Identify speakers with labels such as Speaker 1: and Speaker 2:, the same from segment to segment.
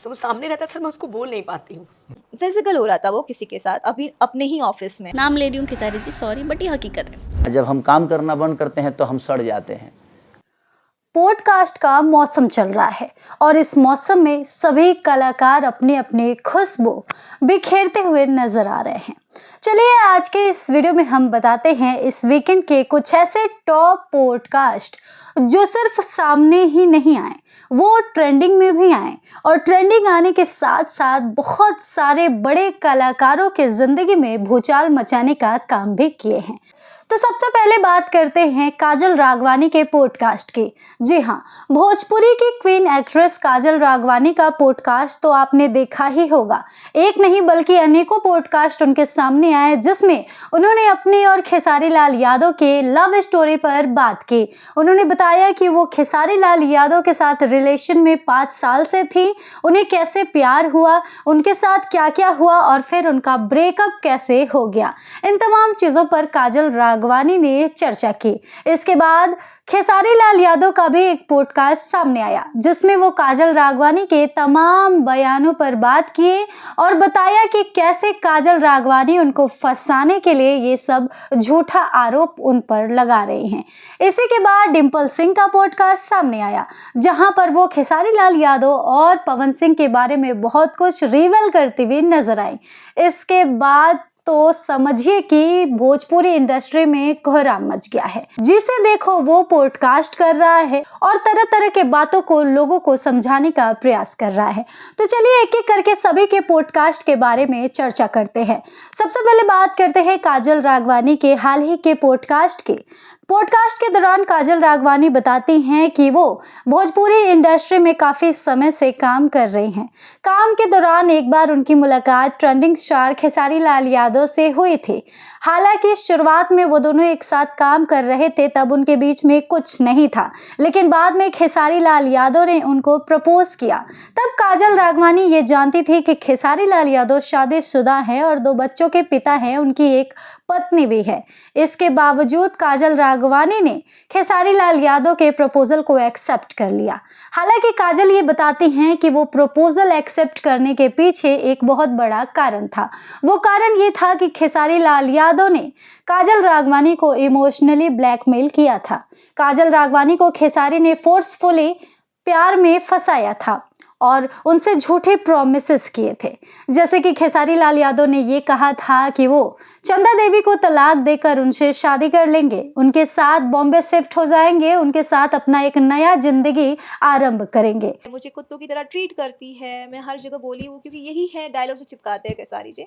Speaker 1: वो सामने रहता है सर, मैं उसको बोल नहीं पाती हूँ।
Speaker 2: फिजिकल हो रहा था वो किसी के साथ, अभी अपने ही ऑफिस में।
Speaker 3: नाम ले रही हूँ खेसारी जी, सॉरी, बट ये हकीकत है।
Speaker 4: जब हम काम करना बंद करते हैं तो हम सड़ जाते हैं।
Speaker 5: पॉडकास्ट का मौसम चल रहा है और इस मौसम में सभी कलाकार अपने अपने खुशबू बिखेरते हुए नजर आ रहे हैं। चलिए आज के इस वीडियो में हम बताते हैं इस वीकेंड के कुछ ऐसे टॉप पॉडकास्ट जो सिर्फ सामने ही नहीं आए, वो ट्रेंडिंग में भी आए और ट्रेंडिंग आने के साथ साथ बहुत सारे बड़े कलाकारों के जिंदगी में भूचाल मचाने का काम भी किए हैं। तो सबसे पहले बात करते हैं काजल राघवानी के पॉडकास्ट की। जी हाँ, भोजपुरी की क्वीन एक्ट्रेस काजल राघवानी का पॉडकास्ट तो आपने देखा ही होगा। एक नहीं बल्कि अनेकों पॉडकास्ट उनके सामने आए जिसमें उन्होंने अपने और खेसारी लाल यादव के लव स्टोरी पर बात की। उन्होंने बताया कि वो खेसारी लाल यादव के साथ रिलेशन में 5 साल से थी, उन्हें कैसे प्यार हुआ, उनके साथ क्या क्या हुआ और फिर उनका ब्रेकअप कैसे हो गया। इन तमाम चीज़ों पर काजल राघवानी ने चर्चा की। इसके बाद खेसारी लाल यादव का भी एक पॉडकास्ट सामने आया जिसमें वो काजल राघवानी के तमाम बयानों पर बात किए और बताया कि कैसे काजल राघवानी उनको फंसाने के लिए ये सब झूठा आरोप उन पर लगा रही हैं। इसी के बाद डिम्पल सिंह का पॉडकास्ट सामने आया जहां पर वो खेसारी लाल यादव और पवन सिंह के बारे में बहुत कुछ रिवील करती हुई नजर आई। इसके बाद तो समझिए कि भोजपुरी इंडस्ट्री में कोहराम मच गया है। जिसे देखो वो पॉडकास्ट कर रहा है और तरह तरह के बातों को लोगों को समझाने का प्रयास कर रहा है। तो चलिए एक एक करके सभी के पॉडकास्ट के बारे में चर्चा करते हैं। सबसे पहले बात करते हैं काजल राघवानी के हाल ही के पॉडकास्ट की। पॉडकास्ट के दौरान काजल राघवानी बताती हैं कि वो भोजपुरी इंडस्ट्री में काफ़ी समय से काम कर रही हैं। काम के दौरान एक बार उनकी मुलाकात ट्रेंडिंग स्टार खेसारी लाल यादव से हुई थी। हालांकि शुरुआत में वो दोनों एक साथ काम कर रहे थे, तब उनके बीच में कुछ नहीं था, लेकिन बाद में खेसारी लाल यादव ने उनको प्रपोज किया। तब काजल राघवानी ये जानती थी कि खेसारी लाल यादव शादीशुदा हैं और 2 बच्चों के पिता हैं, उनकी एक पत्नी भी है। इसके बावजूद काजल राघवानी ने खेसारी लाल यादव के प्रपोजल को एक्सेप्ट कर लिया। हालांकि काजल ये बताती हैं कि वो प्रपोजल एक्सेप्ट करने के पीछे एक बहुत बड़ा कारण था। वो कारण ये था कि खेसारी लाल यादव ने काजल राघवानी को इमोशनली ब्लैकमेल किया था। काजल राघवानी को खेसारी ने फोर्सफुली प्यार में फंसाया था और उनसे झूठे प्रॉमिसेस किए थे। जैसे कि खेसारी लाल यादव ने ये कहा था कि वो चंदा देवी को तलाक देकर उनसे शादी कर लेंगे, उनके साथ बॉम्बे शिफ्ट हो जाएंगे, उनके साथ अपना एक नया जिंदगी आरंभ करेंगे।
Speaker 2: मुझे कुत्तों की तरह ट्रीट करती है, मैं हर जगह बोली हूँ क्योंकि यही है डायलॉग जो चिपकाते हैं खेसारी जी।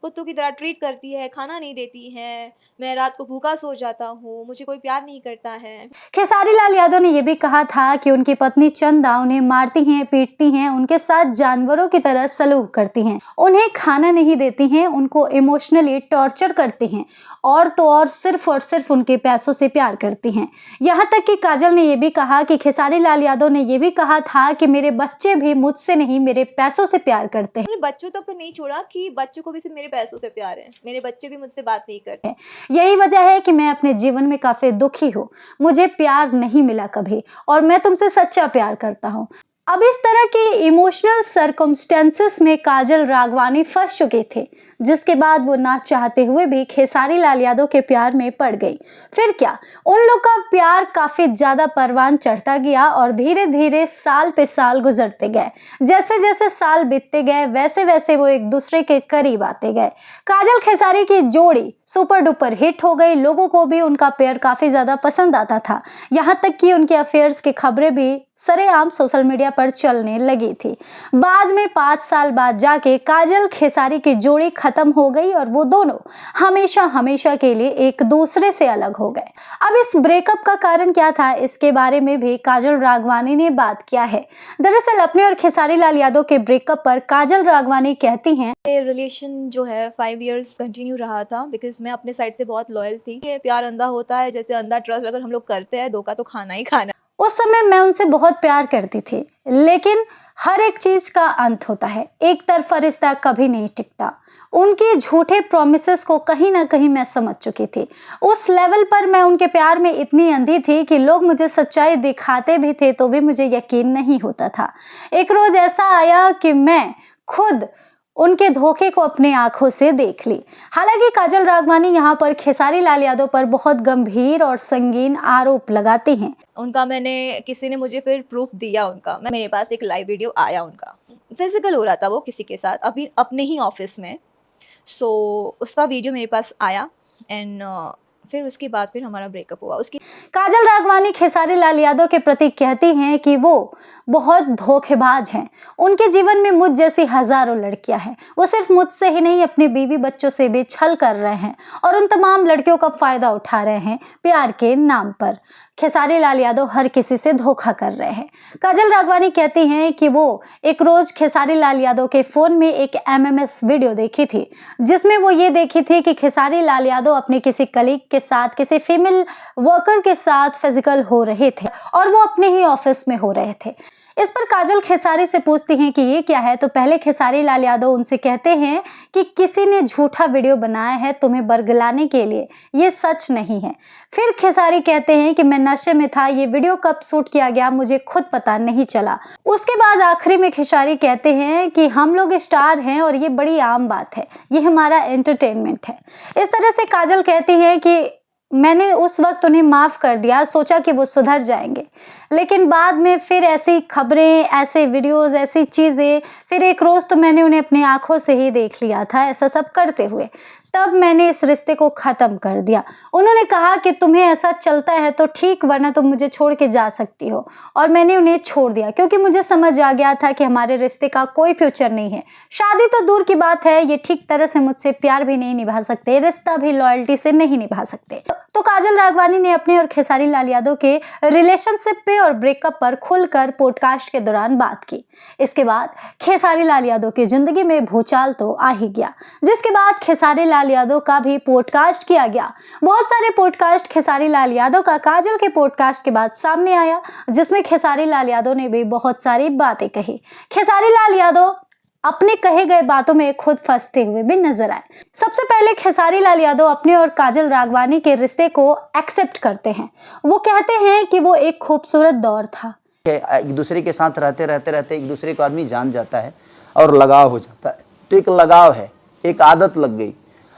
Speaker 2: कुत्तों की तरह ट्रीट करती है, खाना नहीं देती है, मैं रात को भूखा सो जाता हूँ, मुझे कोई प्यार नहीं करता है।
Speaker 5: खेसारी लाल यादव ने यह भी कहा था कि उनकी पत्नी चंदा उन्हें मारती हैं, पीटती हैं, उनके साथ जानवरों की तरह सलूक करती हैं, उन्हें खाना नहीं देती हैं, उनको इमोशनली टॉर्चर करती हैं और तो और सिर्फ उनके पैसों से प्यार करती हैं। यहाँ तक कि काजल ने यह भी कहा कि खेसारी लाल यादव ने यह भी कहा था कि मेरे बच्चे भी मुझसे नहीं, मेरे पैसों से प्यार करते हैं।
Speaker 2: बच्चों तक तो नहीं छोड़ा कि बच्चों को भी सिर्फ मेरे पैसों से प्यार है, मेरे बच्चे भी मुझसे बात नहीं करते।
Speaker 5: यही वजह है कि मैं अपने जीवन में काफी दुखी हूँ, मुझे प्यार नहीं मिला कभी और मैं तुमसे सच्चा प्यार करता हूँ। अब इस तरह के इमोशनल सर्कमस्टेंसेस में काजल राघवानी फंस चुके थे, जिसके बाद वो ना चाहते हुए भी खेसारी लाल यादव के प्यार में पड़ गई। फिर क्या, उन लोग का प्यार काफी ज्यादा परवान चढ़ता गया और धीरे धीरे साल पे साल गुजरते गए। जैसे जैसे साल बीतते गए वैसे वैसे वो एक दूसरे के करीब आते गए। काजल खेसारी की जोड़ी सुपर डुपर हिट हो गई, लोगों को भी उनका पेयर काफी ज्यादा पसंद आता था। यहाँ तक कि उनके अफेयर्स की खबरें भी सरेआम सोशल मीडिया पर चलने लगी थी। बाद में 5 साल बाद जाके काजल खेसारी की जोड़ी खत्म हो गई और वो दोनों हमेशा हमेशा के लिए एक दूसरे से अलग हो गए। अब इस ब्रेकअप का कारण क्या था, इसके बारे में भी काजल राघवानी ने बात किया है। दरअसल अपने और खेसारी लाल यादव के ब्रेकअप पर काजल राघवानी कहती हैं,
Speaker 2: रिलेशन जो है 5 इयर्स कंटिन्यू रहा था बिकॉज मैं अपने साइड से बहुत लॉयल थी। ये प्यार अंधा होता है, जैसे अंधा ट्रस्ट अगर हम लोग करते हैं, धोखा तो खाना ही खाना।
Speaker 5: उस समय मैं उनसे बहुत प्यार करती थी, लेकिन हर एक चीज का अंत होता है, एक तरफा रिश्ता कभी नहीं टिकता। उनके झूठे प्रॉमिसेस को कहीं ना कहीं मैं समझ चुकी थी। उस लेवल पर मैं उनके प्यार में इतनी अंधी थी कि लोग मुझे सच्चाई दिखाते भी थे तो भी मुझे यकीन नहीं होता था। एक रोज ऐसा आया कि मैं खुद उनके धोखे को अपनी आंखों से देख ली। हालांकि काजल राघवानी यहाँ पर खेसारी लाल यादव पर बहुत गंभीर और संगीन आरोप लगाती हैं।
Speaker 2: उनका किसी ने मुझे फिर प्रूफ दिया उनका। मेरे पास एक लाइव वीडियो आया उनका, फिजिकल हो रहा था वो किसी के साथ, अभी अपने ही ऑफिस में। सो उसका वीडियो मेरे पास आया एंड फिर उसके बाद फिर हमारा ब्रेकअप हुआ। उसकी
Speaker 5: काजल राघवानी खेसारी लाल यादव के प्रति कहती हैं कि वो बहुत धोखेबाज हैं। उनके जीवन में मुझ जैसी हजारों लड़कियां हैं। वो सिर्फ मुझसे ही नहीं अपने बीवी बच्चों से भी छल कर रहे हैं और उन तमाम लड़कियों का फायदा उठा रहे हैं प्यार के नाम पर। खेसारी लाल यादव हर किसी से धोखा कर रहे हैं। काजल राघवानी कहती हैं कि वो एक रोज खेसारी लाल यादव के फोन में एक MMS वीडियो देखी थी, जिसमें वो ये देखी थी कि खेसारी लाल यादव अपने किसी कलीग के साथ, किसी फीमेल वर्कर के साथ फिजिकल हो रहे थे और वो अपने ही ऑफिस में हो रहे थे। इस पर काजल खेसारी से पूछती हैं कि ये क्या है, तो पहले खेसारी लाल यादव उनसे कहते हैं कि किसी ने झूठा वीडियो बनाया है तुम्हें बरगलाने के लिए, ये सच नहीं है। फिर खेसारी कहते हैं कि मैं नशे में था, ये वीडियो कब शूट किया गया मुझे खुद पता नहीं चला। उसके बाद आखिरी में खेसारी कहते हैं कि हम लोग स्टार हैं और ये बड़ी आम बात है, ये हमारा एंटरटेनमेंट है। इस तरह से काजल कहती है कि मैंने उस वक्त उन्हें माफ़ कर दिया, सोचा कि वो सुधर जाएंगे, लेकिन बाद में फिर ऐसी खबरें, ऐसे वीडियोस, ऐसी चीज़ें, फिर एक रोज़ तो मैंने उन्हें अपनी आंखों से ही देख लिया था ऐसा सब करते हुए। तब मैंने इस रिश्ते को ख़त्म कर दिया। उन्होंने कहा कि तुम्हें ऐसा चलता है तो ठीक, वरना तुम मुझे छोड़ के जा सकती हो, और मैंने उन्हें छोड़ दिया क्योंकि मुझे समझ आ गया था कि हमारे रिश्ते का कोई फ्यूचर नहीं है। शादी तो दूर की बात है, ये ठीक तरह से मुझसे प्यार भी नहीं निभा सकते, रिश्ता भी लॉयल्टी से नहीं निभा सकते। तो काजल राघवानी ने अपने और खेसारी लाल यादव के रिलेशनशिप पे और ब्रेकअप पर खुलकर पॉडकास्ट के दौरान बात की। इसके बाद खेसारी लाल यादव की जिंदगी में भूचाल तो आ ही गया, जिसके बाद खेसारी लाल यादव का भी पॉडकास्ट किया गया। बहुत सारे पॉडकास्ट खेसारी लाल यादव का काजल के पॉडकास्ट के बाद सामने आया, जिसमें खेसारी लाल यादव ने भी बहुत सारी बातें कही। खेसारी लाल यादव अपने कहे गए बातों में खुद फंसते हुए भी नजर आए। सबसे पहले खेसारी लाल यादव अपने और काजल राघवानी के रिश्ते को एक्सेप्ट करते हैं। वो कहते हैं कि वो एक खूबसूरत दौर था।
Speaker 4: एक दूसरे के साथ रहते एक दूसरे को आदमी जान जाता है और लगाव हो जाता है। तो एक लगाव है, एक आदत लग गई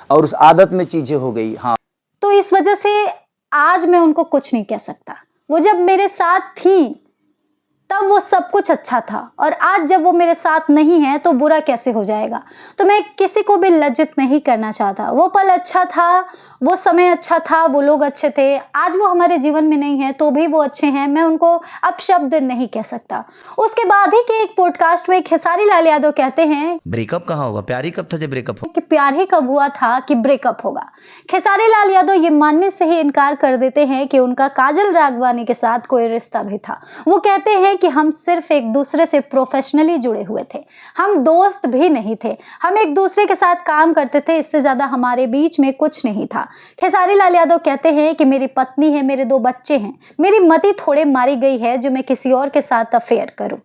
Speaker 4: और उस आदत में चीजें हो गई। हाँ,
Speaker 5: तो इस वजह से आज मैं उनको कुछ नहीं कह सकता। वो जब मेरे साथ थी तब वो सब कुछ अच्छा था, और आज जब वो मेरे साथ नहीं है तो बुरा कैसे हो जाएगा। तो मैं किसी को भी लज्जित नहीं करना चाहता। वो पल अच्छा था, वो समय अच्छा था, वो लोग अच्छे थे। आज वो हमारे जीवन में नहीं है तो भी वो अच्छे हैं, मैं उनको अपशब्द नहीं कह सकता। उसके बाद ही के एक पॉडकास्ट में खेसारी लाल यादव कहते हैं
Speaker 6: ब्रेकअप कहाँ हुआ, प्यार ही कब था जब ब्रेकअप हो?
Speaker 5: कि प्यार ही कब हुआ था कि ब्रेकअप होगा। खेसारी लाल यादव ये मानने से ही इनकार कर देते हैं कि उनका काजल राघवानी के साथ कोई रिश्ता भी था। वो कहते हैं कि हम सिर्फ एक दूसरे से प्रोफेशनली जुड़े हुए थे, हम दोस्त भी नहीं थे, हम एक दूसरे के साथ काम करते थे, इससे ज्यादा हमारे बीच में कुछ नहीं था। खेसारी लाल यादव कहते हैं कि मेरी पत्नी है, मेरे 2 बच्चे हैं, मेरी मति थोड़े मारी गई है जो मैं किसी और के साथ अफेयर करूं।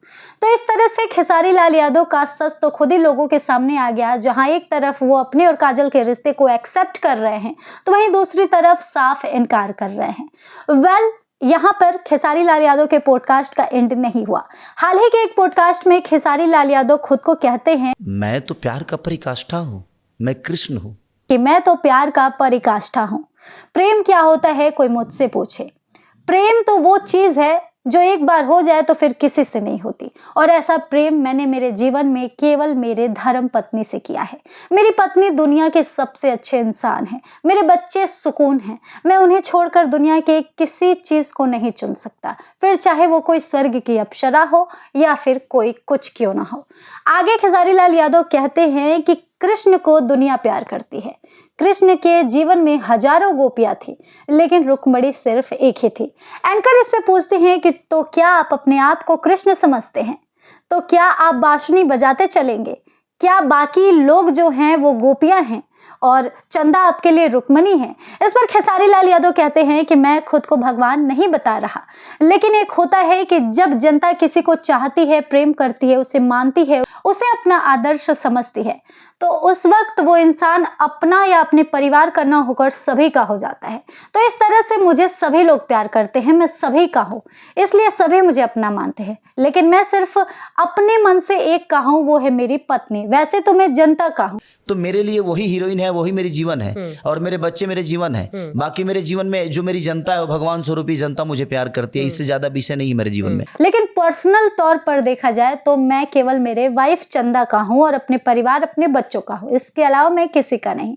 Speaker 5: तो इस तरह से खेसारी लाल यादव का सच तो खुद ही लोगों के सामने आ गया। जहां एक तरफ वो अपने और काजल के रिश्ते को एक्सेप्ट कर रहे हैं तो वहीं दूसरी तरफ साफ इनकार कर रहे हैं। यहाँ पर खेसारी लाल यादव के पॉडकास्ट का एंड नहीं हुआ। हाल ही के एक पॉडकास्ट में खेसारी लाल यादव खुद को कहते हैं
Speaker 6: मैं तो प्यार का परिकाष्ठा हूँ, मैं कृष्ण हूँ,
Speaker 5: कि मैं तो प्यार का परिकाष्ठा हूँ। प्रेम क्या होता है कोई मुझसे पूछे। प्रेम तो वो चीज है जो एक बार हो जाए तो फिर किसी से नहीं होती, और ऐसा प्रेम मैंने मेरे जीवन में केवल मेरे धर्म पत्नी से किया है। मेरी पत्नी दुनिया के सबसे अच्छे इंसान हैं, मेरे बच्चे सुकून हैं। मैं उन्हें छोड़कर दुनिया के किसी चीज को नहीं चुन सकता, फिर चाहे वो कोई स्वर्ग की अप्सरा हो या फिर कोई कुछ क्यों ना हो। आगे खेसारी लाल यादव कहते हैं कि कृष्ण को दुनिया प्यार करती है। कृष्ण के जीवन में हजारों गोपियां थी, लेकिन रुक्मणी सिर्फ एक ही थी। एंकर इस पे पूछते हैं कि तो क्या आप अपने आप को कृष्ण समझते हैं? तो क्या आप बांसुरी बजाते चलेंगे? क्या बाकी लोग जो हैं वो गोपियां हैं? और चंदा आपके लिए रुक्मणी है। इस पर खेसारी लाल यादव कहते हैं कि मैं खुद को भगवान नहीं बता रहा, लेकिन एक होता है कि जब जनता किसी को चाहती है, प्रेम करती है, उसे मानती है, उसे अपना आदर्श समझती है, तो उस वक्त वो इंसान अपना या अपने परिवार का ना होकर सभी का हो जाता है। तो इस तरह से मुझे सभी लोग प्यार करते हैं, मैं सभी का हूँ, इसलिए सभी मुझे अपना मानते हैं, लेकिन मैं सिर्फ अपने मन से एक का हूँ, वो है मेरी पत्नी। वैसे तो मैं जनता का हूँ।
Speaker 6: तो मेरे लिए वही हीरोइन है, वही मेरी जीवन है, और मेरे बच्चे मेरे जीवन है। बाकी मेरे जीवन में जो मेरी जनता है वो भगवान स्वरूपी जनता मुझे प्यार करती है। इससे ज्यादा विषय नहीं है मेरे जीवन में।
Speaker 5: लेकिन पर्सनल तौर पर देखा जाए तो मैं केवल मेरे वाइफ चंदा का हूँ और अपने परिवार, अपने बच्चों का हूँ, इसके अलावा मैं किसी का नहीं।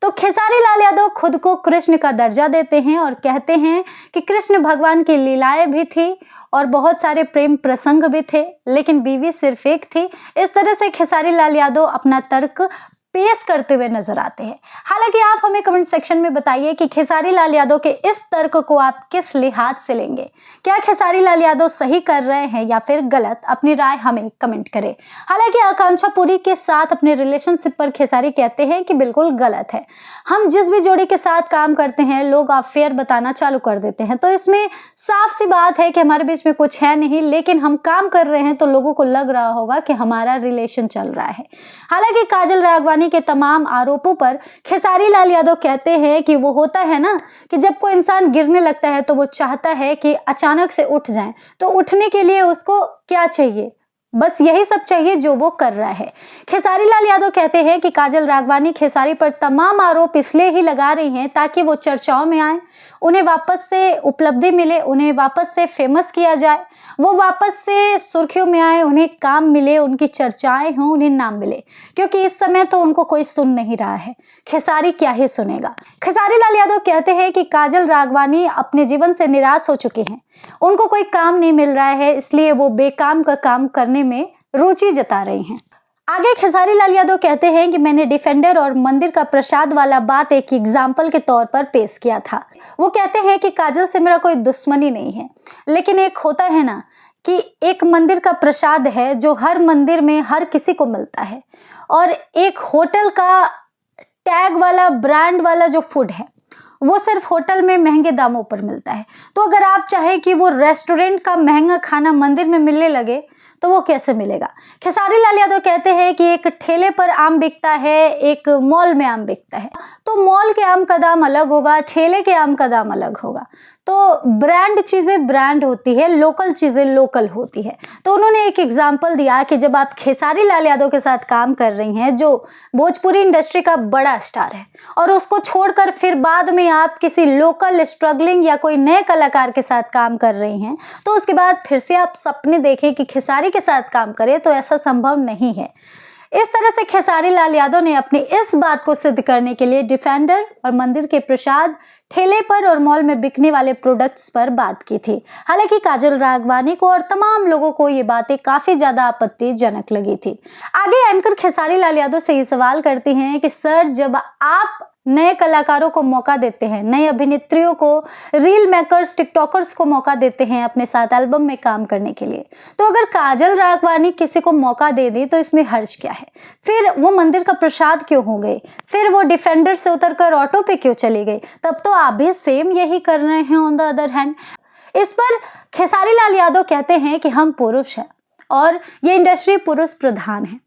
Speaker 5: तो खेसारी लाल यादव खुद को कृष्ण का दर्जा देते हैं और कहते हैं कि कृष्ण भगवान की लीलाएं भी थी और बहुत सारे प्रेम प्रसंग भी थे, लेकिन बीवी सिर्फ एक थी। इस तरह से खेसारी लाल यादव अपना तर्क पेश करते हुए नजर आते हैं। हालांकि आप हमें कमेंट सेक्शन में बताइए कि खेसारी लाल यादव के इस तर्क को आप किस लिहाज से लेंगे। क्या खेसारी लाल यादव सही कर रहे हैं या फिर गलत? अपनी राय हमें कमेंट करें। हालांकि आकांक्षा पुरी के साथ अपने रिलेशनशिप पर खेसारी कहते हैं कि बिल्कुल गलत है। हम जिस भी जोड़ी के साथ काम करते हैं लोग अफेयर बताना चालू कर देते हैं, तो इसमें साफ सी बात है कि हमारे बीच में कुछ है नहीं, लेकिन हम काम कर रहे हैं तो लोगों को लग रहा होगा कि हमारा रिलेशन चल रहा है। हालांकि काजल राघवानी के तमाम आरोपों पर खेसारी लाल यादव कहते हैं कि वो होता है ना कि जब कोई इंसान गिरने लगता है तो वो चाहता है कि अचानक से उठ जाए, तो उठने के लिए उसको क्या चाहिए? बस यही सब चाहिए जो वो कर रहा है। खेसारी लाल यादव कहते हैं कि काजल राघवानी खेसारी पर तमाम आरोप इसलिए ही लगा रही हैं ताकि वो चर्चाओं में आए, उन्हें वापस से उपलब्धि मिले, उन्हें वापस से फेमस किया जाए, वो वापस से सुर्खियों में आए, उन्हें काम मिले, उनकी चर्चाएं हों, उन्हें नाम मिले, क्योंकि इस समय तो उनको कोई सुन नहीं रहा है। खेसारी क्या ही सुनेगा। खेसारी लाल यादव कहते हैं कि काजल राघवानी अपने जीवन से निराश हो चुकी हैं, उनको कोई काम नहीं मिल रहा है, इसलिए वो बेकाम का काम करने में रुचि जता रही हैं। आगे खेसारी लाल यादव कहते हैं कि मैंने डिफेंडर और मंदिर का प्रसाद वाला बात एक एग्जाम्पल के तौर पर पेश किया था। वो कहते हैं कि काजल से मेरा कोई दुश्मनी नहीं है, लेकिन एक होता है ना कि एक मंदिर का प्रसाद है जो हर मंदिर में हर किसी को मिलता है, और एक होटल का टैग वाला ब्रांड वाला जो फूड है वो सिर्फ होटल में महंगे दामों पर मिलता है। तो अगर आप चाहें कि वो रेस्टोरेंट का महंगा खाना मंदिर में मिलने लगे तो वो कैसे मिलेगा? खेसारी लाल यादव कहते हैं कि एक ठेले पर आम बिकता है, एक मॉल में आम बिकता है, तो मॉल के आम का दाम अलग होगा, ठेले के आम का दाम अलग होगा। तो ब्रांड चीज़ें ब्रांड होती है, लोकल चीज़ें लोकल होती है। तो उन्होंने एक एग्जाम्पल दिया कि जब आप खेसारी लाल यादव के साथ काम कर रही हैं जो भोजपुरी इंडस्ट्री का बड़ा स्टार है, और उसको छोड़कर फिर बाद में आप किसी लोकल स्ट्रगलिंग या कोई नए कलाकार के साथ काम कर रही हैं, तो उसके बाद फिर से आप सपने देखें कि खेसारी के साथ काम करें, तो ऐसा संभव नहीं है। इस तरह से खेसारी लाल यादव ने अपनी इस बात को सिद्ध करने के लिए डिफेंडर और मंदिर के प्रसाद, ठेले पर और मॉल में बिकने वाले प्रोडक्ट्स पर बात की थी। हालांकि काजल राघवानी को और तमाम लोगों को ये बातें काफी ज्यादा आपत्तिजनक लगी थी। आगे एंकर खेसारी लाल यादव से ये सवाल करती हैं कि सर, जब आप नए कलाकारों को मौका देते हैं, नए अभिनेत्रियों को, रील मेकर्स, टिकटॉकर्स को मौका देते हैं अपने साथ एल्बम में काम करने के लिए, तो अगर काजल राघवानी किसी को मौका दे दी तो इसमें हर्ज क्या है? फिर वो मंदिर का प्रसाद क्यों हो गई? फिर वो डिफेंडर से उतरकर ऑटो पे क्यों चली गई? तब तो आप भी सेम यही कर रहे हैं ऑन द अदर हैंड। इस पर खेसारी लाल यादव कहते हैं कि हम पुरुष हैं और ये इंडस्ट्री पुरुष प्रधान है।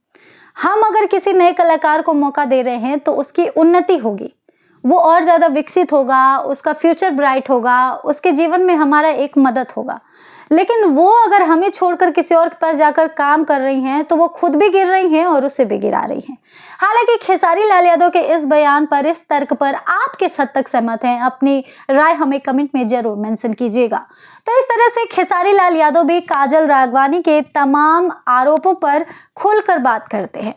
Speaker 5: हम अगर किसी नए कलाकार को मौका दे रहे हैं तो उसकी उन्नति होगी, वो और ज़्यादा विकसित होगा, उसका फ्यूचर ब्राइट होगा, उसके जीवन में हमारा एक मदद होगा। लेकिन वो अगर हमें छोड़कर किसी और के पास जाकर काम कर रही हैं तो वो खुद भी गिर रही हैं और उसे भी गिरा रही हैं। हालांकि खेसारी लाल यादव के इस बयान पर, इस तर्क पर आप किस हद तक सहमत हैं? अपनी राय हमें कमेंट में जरूर मेंशन कीजिएगा। तो इस तरह से खेसारी लाल यादव भी काजल राघवानी के तमाम आरोपों पर खुलकर बात करते हैं,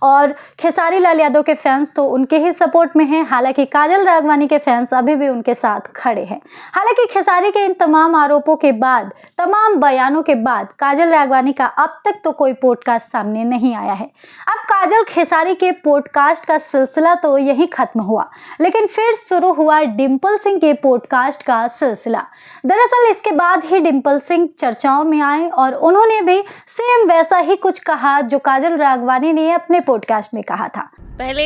Speaker 5: और खेसारी लाल यादव के फैंस तो उनके ही सपोर्ट में हैं। हालांकि काजल राघवानी के फैंस अभी भी उनके साथ खड़े हैं। हालांकि खेसारी के इन तमाम आरोपों के बाद, तमाम बयानों के बाद काजल राघवानी का अब तक तो कोई पॉडकास्ट सामने नहीं आया है। अब काजल खेसारी के पॉडकास्ट का सिलसिला तो यही खत्म हुआ, लेकिन फिर शुरू हुआ डिम्पल सिंह के पॉडकास्ट का सिलसिला। दरअसल इसके बाद ही डिम्पल सिंह चर्चाओं में आए और उन्होंने भी सेम वैसा ही कुछ कहा जो काजल राघवानी ने अपने पॉडकास्ट में कहा था।
Speaker 3: पहले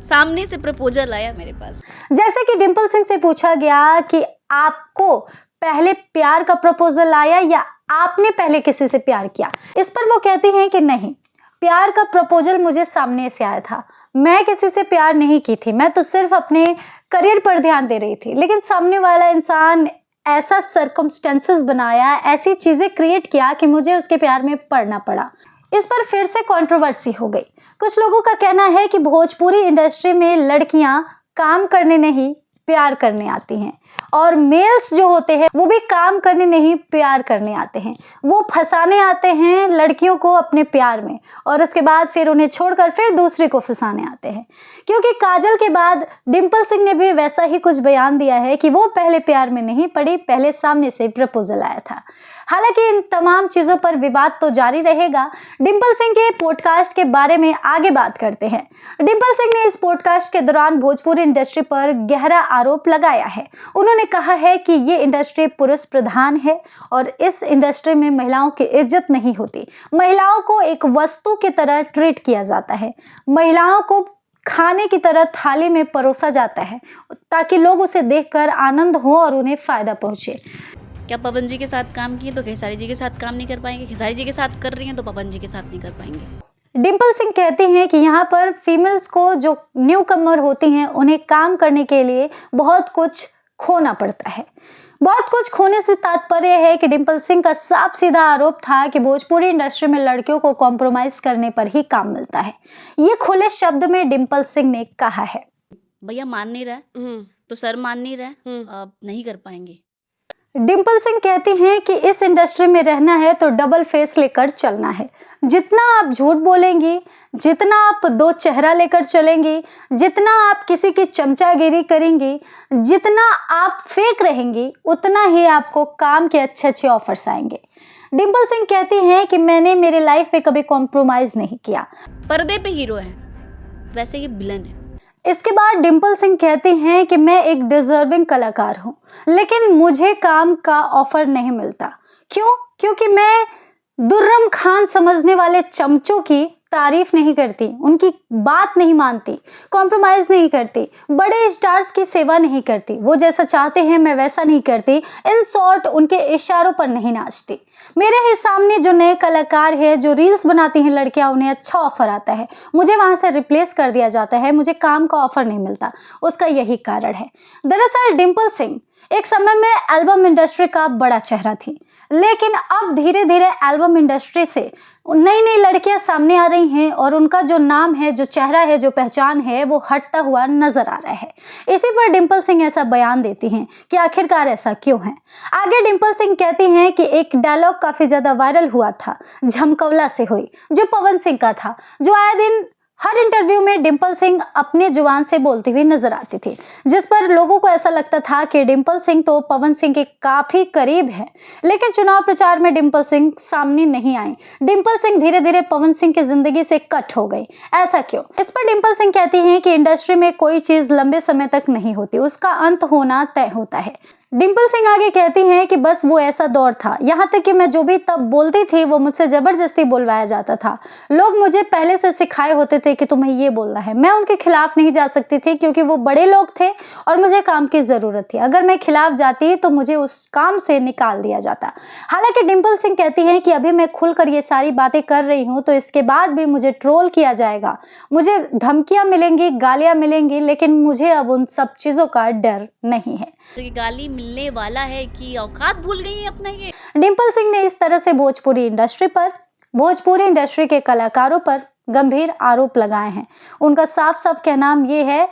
Speaker 3: सामने से प्रपोजल आया मेरे पास।
Speaker 5: जैसे कि डिम्पल सिंह से पूछा गया कि आपको पहले प्यार का प्रपोजल आया या आपने पहले किसी से प्यार किया, इस पर वो कहती हैं कि नहीं, प्यार का प्रपोजल मुझे सामने से आया था, मैं किसी से प्यार नहीं की थी, मैं तो सिर्फ अपने करियर पर ध्यान दे रही थी, लेकिन सामने वाला इंसान ऐसा सर्कमस्टेंसेस बनाया, ऐसी चीज़ें क्रिएट किया कि मुझे उसके प्यार में पड़ना पड़ा। इस पर फिर से कंट्रोवर्सी हो गई। कुछ लोगों का कहना है कि भोजपुरी इंडस्ट्री में लड़कियां काम करने नहीं प्यार करने आती हैं, और मेल्स जो होते हैं वो भी काम करने नहीं प्यार करने आते हैं। वो फंसाने आते हैं लड़कियों को अपने प्यार में, और उसके बाद फिर उन्हें छोड़कर फिर दूसरे को फंसाने आते हैं। क्योंकि काजल के बाद डिम्पल सिंह ने भी वैसा ही कुछ बयान दिया है कि वो पहले प्यार में नहीं पड़ी, पहले सामने से प्रपोजल आया था। हालांकि इन तमाम चीज़ों पर विवाद तो जारी रहेगा। डिम्पल सिंह के पॉडकास्ट के बारे में आगे बात करते हैं। डिम्पल सिंह ने इस पॉडकास्ट के दौरान भोजपुरी इंडस्ट्री पर गहरा आरोप लगाया है। उन्होंने कहा है कि ये इंडस्ट्री पुरुष प्रधान है और इस इंडस्ट्री में महिलाओं की इज्जत नहीं होती। महिलाओं को एक वस्तु की तरह ट्रीट किया जाता है। महिलाओं को खाने की तरह थाली में परोसा जाता है ताकि लोग उसे देखकर आनंद हो और उन्हें फायदा पहुंचे।
Speaker 3: क्या पवन जी के साथ काम किए तो खेसारी जी के साथ काम नहीं कर पाएंगे, खेसारी जी के साथ कर रही हैं तो पवन जी के साथ नहीं कर पाएंगे।
Speaker 5: डिम्पल सिंह कहती हैं कि यहाँ पर फीमेल्स को, जो न्यू कमर होती हैं, उन्हें काम करने के लिए बहुत कुछ खोना पड़ता है। बहुत कुछ खोने से तात्पर्य है कि डिम्पल सिंह का साफ सीधा आरोप था कि भोजपुरी इंडस्ट्री में लड़कियों को कॉम्प्रोमाइज करने पर ही काम मिलता है। ये खुले शब्द में डिम्पल सिंह ने कहा है।
Speaker 3: भैया मान नहीं रहा तो सर मान नहीं रहा, अब नहीं कर पाएंगे।
Speaker 5: डिम्पल सिंह कहती हैं कि इस इंडस्ट्री में रहना है तो डबल फेस लेकर चलना है। जितना आप झूठ बोलेंगी, जितना आप दो चेहरा लेकर चलेंगी, जितना आप किसी की चमचागिरी करेंगी, जितना आप फेक रहेंगी, उतना ही आपको काम के अच्छे अच्छे ऑफर्स आएंगे। डिम्पल सिंह कहती हैं कि मैंने मेरे लाइफ में कभी कॉम्प्रोमाइज़ नहीं किया।
Speaker 3: पर्दे पे हीरो है, वैसे ये विलन है।
Speaker 5: इसके बाद डिम्पल सिंह कहती हैं कि मैं एक डिजर्विंग कलाकार हूँ, लेकिन मुझे काम का ऑफर नहीं मिलता। क्यों? क्योंकि मैं दुर्रम खान समझने वाले चमचों की तारीफ नहीं करती, उनकी बात नहीं मानती, कॉम्प्रोमाइज़ नहीं करती, बड़े स्टार्स की सेवा नहीं करती, वो जैसा चाहते हैं मैं वैसा नहीं करती, इन शॉर्ट उनके इशारों पर नहीं नाचती। मेरे ही सामने जो नए कलाकार है, जो रील्स बनाती हैं लड़कियां, उन्हें अच्छा ऑफर आता है, मुझे वहां से रिप्लेस कर दिया जाता है, मुझे काम का ऑफर नहीं मिलता। उसका यही कारण है। दरअसल डिम्पल सिंह एक समय में एल्बम इंडस्ट्री का बड़ा चेहरा थी, लेकिन अब धीरे धीरे एल्बम इंडस्ट्री से नई नई लड़कियां सामने आ रही हैं और उनका जो नाम है, जो चेहरा है, जो पहचान है, वो हटता हुआ नजर आ रहा है। इसी पर डिम्पल सिंह ऐसा बयान देती हैं कि आखिरकार ऐसा क्यों है। आगे डिम्पल सिंह कहती हैं कि एक डायलॉग काफ़ी ज़्यादा वायरल हुआ था, झमकवला से हुई, जो पवन सिंह का था, जो आए दिन हर इंटरव्यू में डिम्पल सिंह अपने जुबान से बोलती हुई नजर आती थी, जिस पर लोगों को ऐसा लगता था कि डिम्पल सिंह तो पवन सिंह के काफ़ी करीब है। लेकिन चुनाव प्रचार में डिम्पल सिंह सामने नहीं आई। डिम्पल सिंह धीरे धीरे पवन सिंह की जिंदगी से कट हो गई। ऐसा क्यों? इस पर डिम्पल सिंह कहती हैं कि इंडस्ट्री में कोई चीज़ लंबे समय तक नहीं होती, उसका अंत होना तय होता है। डिम्पल सिंह आगे कहती हैं कि बस वो ऐसा दौर था, यहाँ तक कि मैं जो भी तब बोलती थी वो मुझसे ज़बरदस्ती बुलवाया जाता था। लोग मुझे पहले से सिखाए होते थे कि तुम्हें ये बोलना है। मैं उनके खिलाफ नहीं जा सकती थी क्योंकि वो बड़े लोग थे और मुझे काम की ज़रूरत थी। अगर मैं खिलाफ जाती तो मुझे उस काम से निकाल दिया जाता। हालांकि डिम्पल सिंह कहती हैं कि अभी मैं खुलकर ये सारी बातें कर रही हूँ तो इसके बाद भी मुझे ट्रोल किया जाएगा, मुझे धमकियाँ मिलेंगी, गालियाँ मिलेंगी, लेकिन मुझे अब उन सब चीज़ों का डर नहीं है।
Speaker 3: तो ये गाली मिलने वाला है कि औकात भूल गई है अपना ये।
Speaker 5: डिम्पल सिंह ने इस तरह से भोजपुरी इंडस्ट्री के कलाकारों पर गंभीर आरोप लगाए हैं। उनका साफ साफ कहना ये है,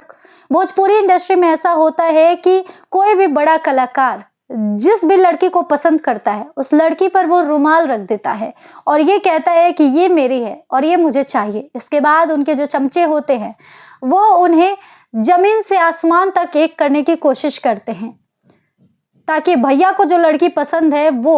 Speaker 5: भोजपुरी इंडस्ट्री में ऐसा होता है कि कोई भी बड़ा कलाकार जिस भी लड़की को पसंद करता है उस लड़की पर वो रुमाल रख देता है और ये कहता है कि ये मेरी है और ये मुझे चाहिए। इसके बाद उनके जो चमचे होते हैं वो उन्हें जमीन से आसमान तक एक करने की कोशिश करते हैं ताकि भैया को जो लड़की पसंद है वो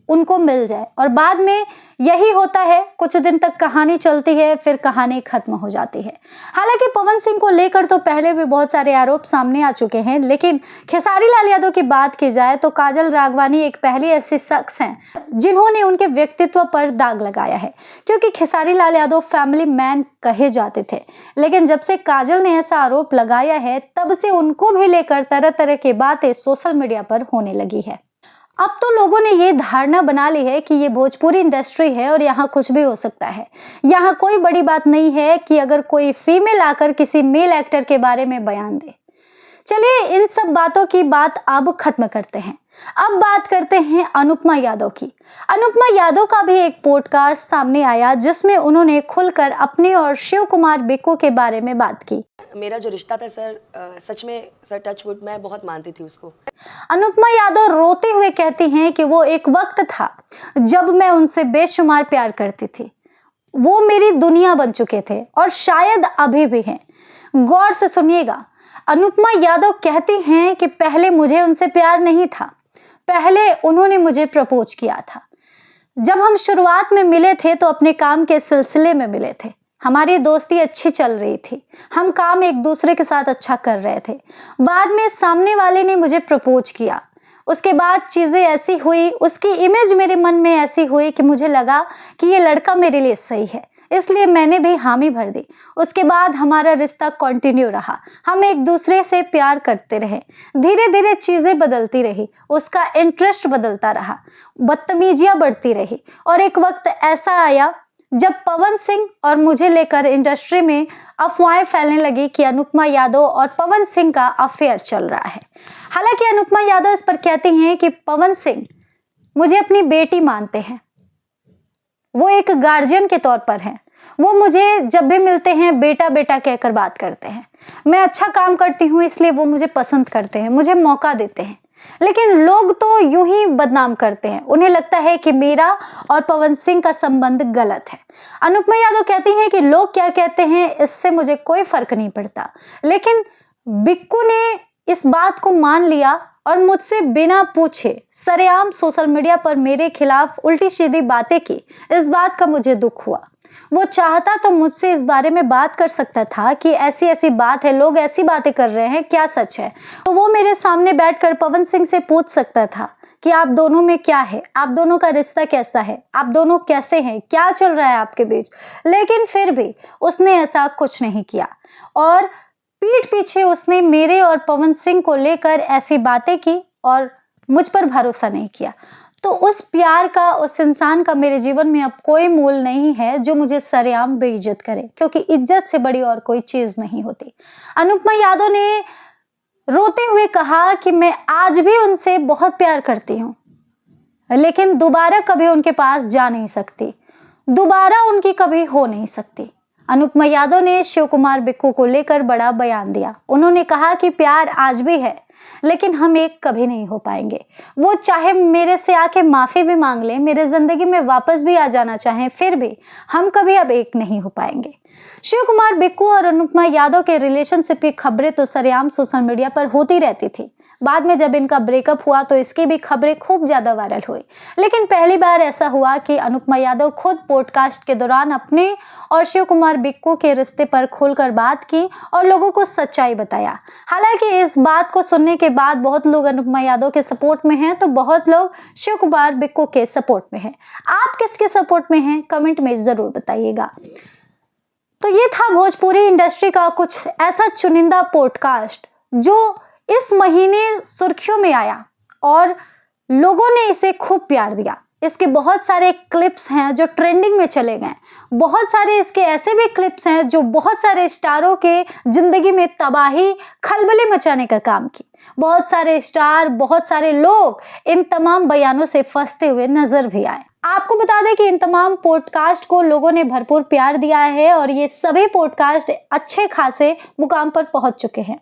Speaker 5: उनको मिल जाए। और बाद में यही होता है, कुछ दिन तक कहानी चलती है, फिर कहानी खत्म हो जाती है। हालांकि पवन सिंह को लेकर तो पहले भी बहुत सारे आरोप सामने आ चुके हैं, लेकिन खेसारी लाल यादव की बात की जाए तो काजल राघवानी एक पहली ऐसी शख्स हैं जिन्होंने उनके व्यक्तित्व पर दाग लगाया है, क्योंकि खेसारी लाल यादव फैमिली मैन कहे जाते थे। लेकिन जब से काजल ने ऐसा आरोप लगाया है, तब से उनको भी लेकर तरह तरह की बातें सोशल मीडिया पर होने लगी है। अब तो लोगों ने ये धारणा बना ली है कि ये भोजपुरी इंडस्ट्री है और यहाँ कुछ भी हो सकता है। यहाँ कोई बड़ी बात नहीं है कि अगर कोई फीमेल आकर किसी मेल एक्टर के बारे में बयान दे। चलिए इन सब बातों की बात अब खत्म करते हैं। अब बात करते हैं अनुपमा यादव की। अनुपमा यादव का भी एक पॉडकास्ट सामने आया जिसमें उन्होंने खुलकर अपने और शिव कुमार बिक्कू के बारे में बात की।
Speaker 1: मेरा जो रिश्ता था सर, सच में सर टचवुड मैं बहुत मानती थी उसको।
Speaker 5: अनुपमा यादव रोते हुए कहती हैं कि वो एक वक्त था जब मैं उनसे बेशुमार प्यार करती थी। वो मेरी दुनिया बन चुके थे और शायद अभी भी हैं। गौर से सुनिएगा, अनुपमा यादव कहती हैं कि पहले मुझे उनसे प्यार नहीं था, पहले उन्होंने मुझे प्रपोज किया था। जब हम शुरुआत में मिले थे तो अपने काम के सिलसिले में मिले थे। हमारी दोस्ती अच्छी चल रही थी, हम काम एक दूसरे के साथ अच्छा कर रहे थे। बाद में सामने वाले ने मुझे प्रपोज किया। उसके बाद चीज़ें ऐसी हुई, उसकी इमेज मेरे मन में ऐसी हुई कि मुझे लगा कि ये लड़का मेरे लिए सही है, इसलिए मैंने भी हामी भर दी। उसके बाद हमारा रिश्ता कंटिन्यू रहा, हम एक दूसरे से प्यार करते रहे। धीरे धीरे चीज़ें बदलती रही, उसका इंटरेस्ट बदलता रहा, बदतमीजियाँ बढ़ती रही। और एक वक्त ऐसा आया जब पवन सिंह और मुझे लेकर इंडस्ट्री में अफवाहें फैलने लगी कि अनुपमा यादव और पवन सिंह का अफेयर चल रहा है। हालांकि अनुपमा यादव इस पर कहती हैं कि पवन सिंह मुझे अपनी बेटी मानते हैं, वो एक गार्जियन के तौर पर हैं। वो मुझे जब भी मिलते हैं बेटा बेटा कहकर बात करते हैं। मैं अच्छा काम करती हूँ इसलिए वो मुझे पसंद करते हैं, मुझे मौका देते हैं। लेकिन लोग तो यूं ही बदनाम करते हैं, उन्हें लगता है कि मेरा और पवन सिंह का संबंध गलत है। अनुपमा यादव कहती हैं कि लोग क्या कहते हैं इससे मुझे कोई फर्क नहीं पड़ता, लेकिन बिक्कू ने इस बात को मान लिया और मुझसे बिना पूछे सरेआम सोशल मीडिया पर मेरे खिलाफ उल्टी सीधी बातें की। इस बात का मुझे दुख हुआ। वो चाहता तो मुझसे इस बारे में बात कर सकता था कि ऐसी ऐसी बात है, लोग ऐसी बातें कर रहे हैं, क्या सच है। तो वो मेरे सामने बैठकर पवन सिंह से पूछ सकता था कि आप दोनों में क्या है, आप दोनों का रिश्ता कैसा है, आप दोनों कैसे हैं, क्या चल रहा है आपके बीच। लेकिन फिर भी उसने ऐसा कुछ नहीं किया और पीठ पीछे उसने मेरे और पवन सिंह को लेकर ऐसी बातें की और मुझ पर भरोसा नहीं किया। तो उस प्यार का, उस इंसान का मेरे जीवन में अब कोई मूल नहीं है जो मुझे सरेआम बेइज्जत करे, क्योंकि इज्जत से बड़ी और कोई चीज़ नहीं होती। अनुपमा यादव ने रोते हुए कहा कि मैं आज भी उनसे बहुत प्यार करती हूँ, लेकिन दोबारा कभी उनके पास जा नहीं सकती, दोबारा उनकी कभी हो नहीं सकती। अनुपमा यादव ने शिव कुमार बिक्कू को लेकर बड़ा बयान दिया। उन्होंने कहा कि प्यार आज भी है, लेकिन हम एक कभी नहीं हो पाएंगे। वो चाहे मेरे से आके माफ़ी भी मांग लें, मेरे ज़िंदगी में वापस भी आ जाना चाहें, फिर भी हम कभी अब एक नहीं हो पाएंगे। शिव कुमार बिक्कू और अनुपमा यादव के रिलेशनशिप की खबरें तो सरेआम सोशल मीडिया पर होती रहती थी। बाद में जब इनका ब्रेकअप हुआ तो इसकी भी खबरें खूब ज़्यादा वायरल हुई। लेकिन पहली बार ऐसा हुआ कि अनुपमा यादव खुद पॉडकास्ट के दौरान अपने और शिव कुमार बिक्कू के रिश्ते पर खुलकर बात की और लोगों को सच्चाई बताया। हालांकि इस बात को सुनने के बाद बहुत लोग अनुपमा यादव के सपोर्ट में हैं तो बहुत लोग शिव कुमार बिक्कू के सपोर्ट में हैं। आप किसके सपोर्ट में हैं कमेंट में ज़रूर बताइएगा। तो ये था भोजपुरी इंडस्ट्री का कुछ ऐसा चुनिंदा पॉडकास्ट जो इस महीने सुर्खियों में आया और लोगों ने इसे खूब प्यार दिया। इसके बहुत सारे क्लिप्स हैं जो ट्रेंडिंग में चले गए। बहुत सारे इसके ऐसे भी क्लिप्स हैं जो बहुत सारे स्टारों के जिंदगी में तबाही, खलबली मचाने का काम की। बहुत सारे स्टार, बहुत सारे लोग इन तमाम बयानों से फंसते हुए नजर भी आए। आपको बता दें कि इन तमाम पॉडकास्ट को लोगों ने भरपूर प्यार दिया है और ये सभी पॉडकास्ट अच्छे खासे मुकाम पर पहुंच चुके हैं।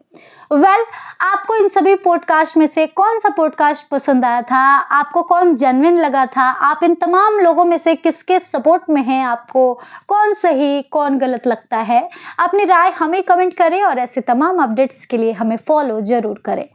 Speaker 5: आपको इन सभी पॉडकास्ट में से कौन सा पॉडकास्ट पसंद आया था? आपको कौन जेन्युइन लगा था? आप इन तमाम लोगों में से किसके सपोर्ट में हैं? आपको कौन सही कौन गलत लगता है? अपनी राय हमें कमेंट करें और ऐसे तमाम अपडेट्स के लिए हमें फॉलो जरूर करें।